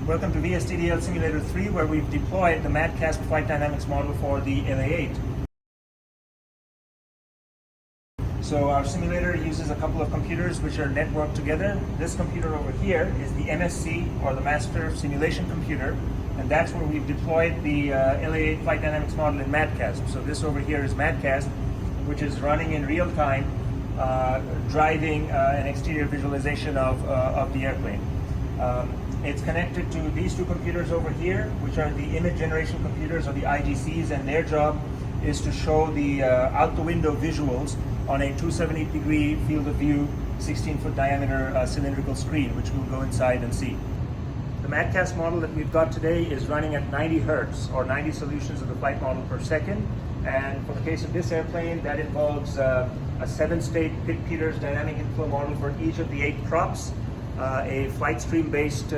Welcome to VSDDL Simulator 3, where we've deployed the MADCASP flight dynamics model for the LA-8. So our simulator uses a couple of computers which are networked together. This computer over here is the MSC, or the Master Simulation Computer, and that's where we've deployed the LA-8 flight dynamics model in MADCASP. So this over here is MADCASP, which is running in real time, driving an exterior visualization of the airplane. It's connected to these two computers over here, which are the image generation computers, or the IGCs, and their job is to show the out the window visuals on a 270-degree field of view, 16-foot diameter cylindrical screen, which we'll go inside and see. The MADCASP model that we've got today is running at 90 Hertz, or 90 solutions of the flight model per second. And for the case of this airplane, that involves a 7-state Pitt-Peters dynamic inflow model for each of the 8 props, a flight stream-based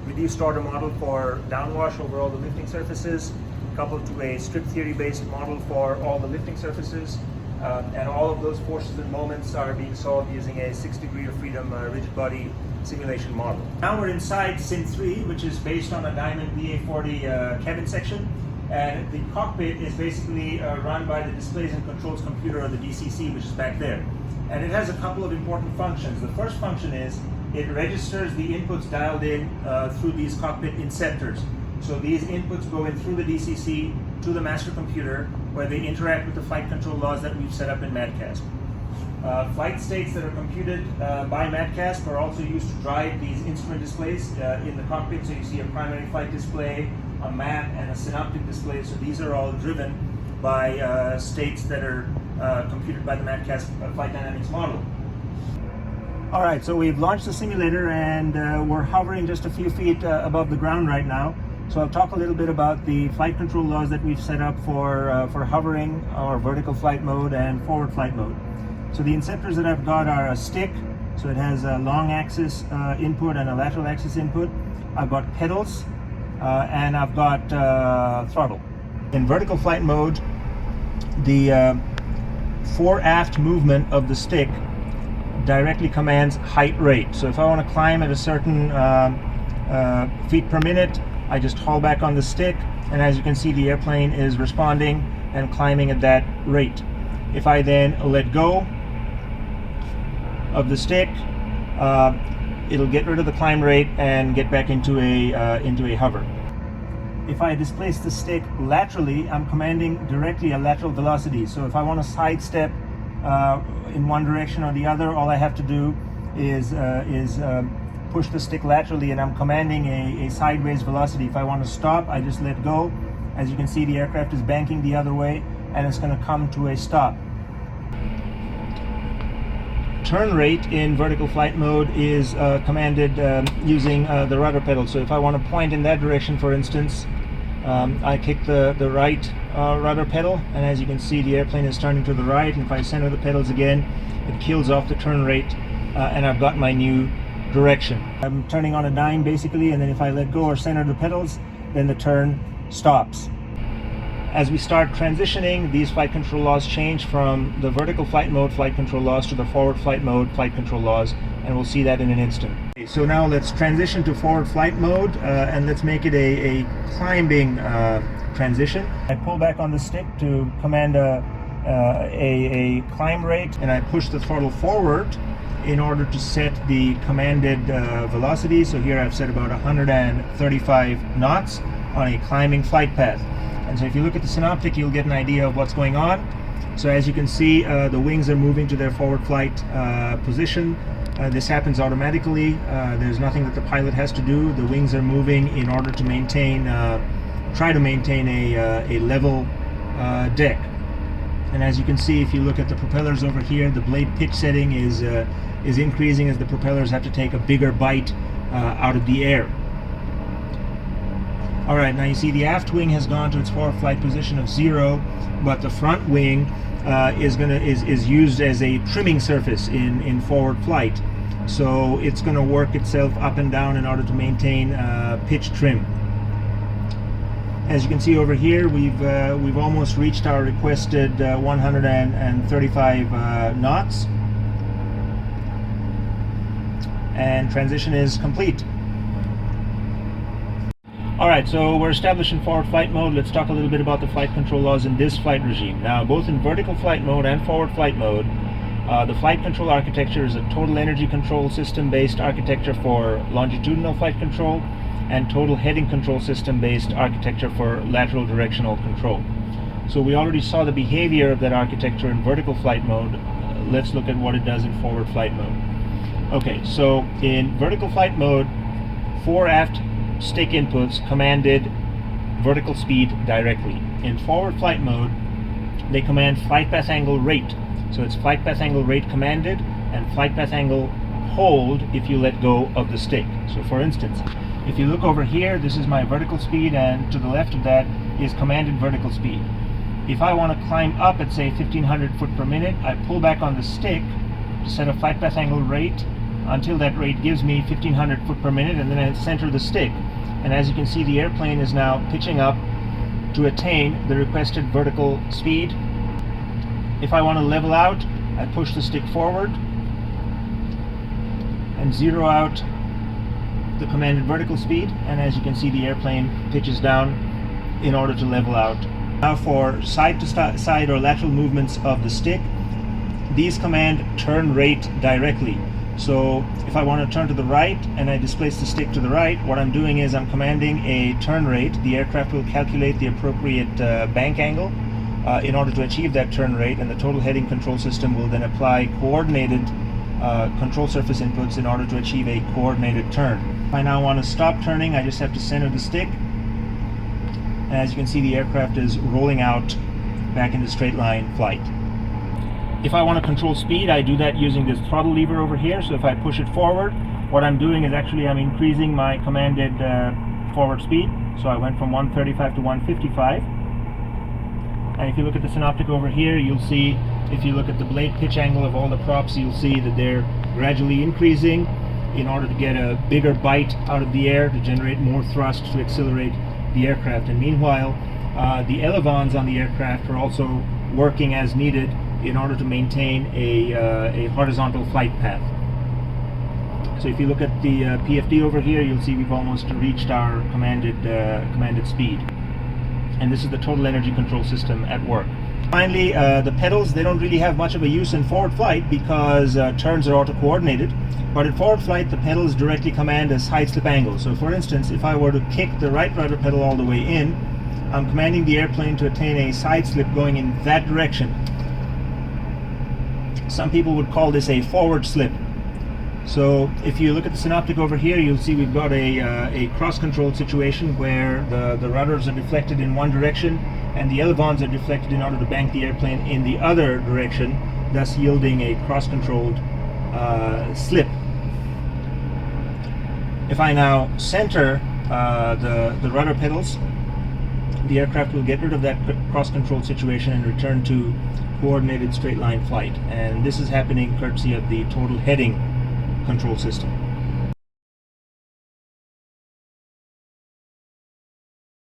reduced order model for downwash over all the lifting surfaces, coupled to a strip theory-based model for all the lifting surfaces. And all of those forces and moments are being solved using a 6-degree of freedom rigid body simulation model. Now we're inside Sim 3, which is based on a Diamond BA40 cabin section. And the cockpit is basically run by the displays and controls computer, or the DCC, which is back there. And it has a couple of important functions. The first function is it registers the inputs dialed in through these cockpit inceptors. So these inputs go in through the DCC to the master computer, where they interact with the flight control laws that we've set up in MADCASP. Flight states that are computed by MADCASP are also used to drive these instrument displays in the cockpit. So you see a primary flight display, a map, and a synoptic display. So these are all driven by states that are computed by the MADCASP flight dynamics model. All right, so we've launched the simulator, and we're hovering just a few feet above the ground right now. So I'll talk a little bit about the flight control laws that we've set up for hovering, or vertical flight mode, and forward flight mode. So the inceptors that I've got are a stick, so it has a long axis input and a lateral axis input. I've got pedals, and I've got throttle. In vertical flight mode, the fore-aft movement of the stick directly commands height rate. So if I want to climb at a certain feet per minute, I just haul back on the stick, and as you can see, the airplane is responding and climbing at that rate. If I then let go of the stick, it'll get rid of the climb rate and get back into a hover. If I displace the stick laterally, I'm commanding directly a lateral velocity. So if I want to sidestep in one direction or the other, all I have to do is push the stick laterally, and I'm commanding a sideways velocity. If I want to stop, I just let go. As you can see, the aircraft is banking the other way, and it's going to come to a stop. Turn rate in vertical flight mode is commanded using the rudder pedal. So if I want to point in that direction, for instance, I kick the right rudder pedal, and as you can see, the airplane is turning to the right, and if I center the pedals again, it kills off the turn rate, and I've got my new direction. I'm turning on a dime basically, and then if I let go or center the pedals, then the turn stops. As we start transitioning, these flight control laws change from the vertical flight mode flight control laws to the forward flight mode flight control laws, and we'll see that in an instant. So now let's transition to forward flight mode, and let's make it a climbing transition. I pull back on the stick to command a climb rate, and I push the throttle forward in order to set the commanded velocity. So here I've set about 135 knots on a climbing flight path. And so if you look at the synoptic, you'll get an idea of what's going on. So as you can see, the wings are moving to their forward flight position. This happens automatically. There's nothing that the pilot has to do. The wings are moving in order to maintain, try to maintain a level deck. And as you can see, if you look at the propellers over here, the blade pitch setting is increasing as the propellers have to take a bigger bite out of the air. All right, now you see the aft wing has gone to its forward flight position of 0, but the front wing is used as a trimming surface in forward flight. So it's going to work itself up and down in order to maintain pitch trim. As you can see over here, we've almost reached our requested 135 knots, and transition is complete. Alright, so we're established in forward flight mode. Let's talk a little bit about the flight control laws in this flight regime. Now, both in vertical flight mode and forward flight mode, the flight control architecture is a total energy control system based architecture for longitudinal flight control and total heading control system based architecture for lateral directional control. So we already saw the behavior of that architecture in vertical flight mode. Let's look at what it does in forward flight mode. Okay, so in vertical flight mode, fore aft stick inputs commanded vertical speed directly. In forward flight mode, they command flight path angle rate. So it's flight path angle rate commanded and flight path angle hold if you let go of the stick. So for instance, if you look over here, this is my vertical speed, and to the left of that is commanded vertical speed. If I want to climb up at say 1500 foot per minute, I pull back on the stick to set a flight path angle rate until that rate gives me 1500 foot per minute, and then I center the stick. And as you can see, the airplane is now pitching up to attain the requested vertical speed. If I want to level out, I push the stick forward and zero out the commanded vertical speed, and as you can see, the airplane pitches down in order to level out. Now for side to side or lateral movements of the stick, these command turn rate directly. So if I want to turn to the right and I displace the stick to the right, what I'm doing is I'm commanding a turn rate. The aircraft will calculate the appropriate bank angle in order to achieve that turn rate, and the total heading control system will then apply coordinated control surface inputs in order to achieve a coordinated turn. If I now want to stop turning, I just have to center the stick. And as you can see, the aircraft is rolling out back into straight line flight. If I want to control speed, I do that using this throttle lever over here. So if I push it forward, what I'm doing is actually I'm increasing my commanded forward speed. So I went from 135 to 155. And if you look at the synoptic over here, you'll see, if you look at the blade pitch angle of all the props, you'll see that they're gradually increasing in order to get a bigger bite out of the air to generate more thrust to accelerate the aircraft. And meanwhile, the elevons on the aircraft are also working as needed in order to maintain a horizontal flight path. So if you look at the PFD over here, you'll see we've almost reached our commanded speed. And this is the total energy control system at work. Finally, the pedals, they don't really have much of a use in forward flight because turns are auto-coordinated. But in forward flight, the pedals directly command a side slip angle. So for instance, if I were to kick the right rudder pedal all the way in, I'm commanding the airplane to attain a side slip going in that direction. Some people would call this a forward slip. So if you look at the synoptic over here, you'll see we've got a cross-controlled situation where the rudders are deflected in one direction and the elevons are deflected in order to bank the airplane in the other direction, thus yielding a cross-controlled slip. If I now center the rudder pedals, the aircraft will get rid of that cross-controlled situation and return to coordinated straight line flight. And this is happening courtesy of the total heading control system.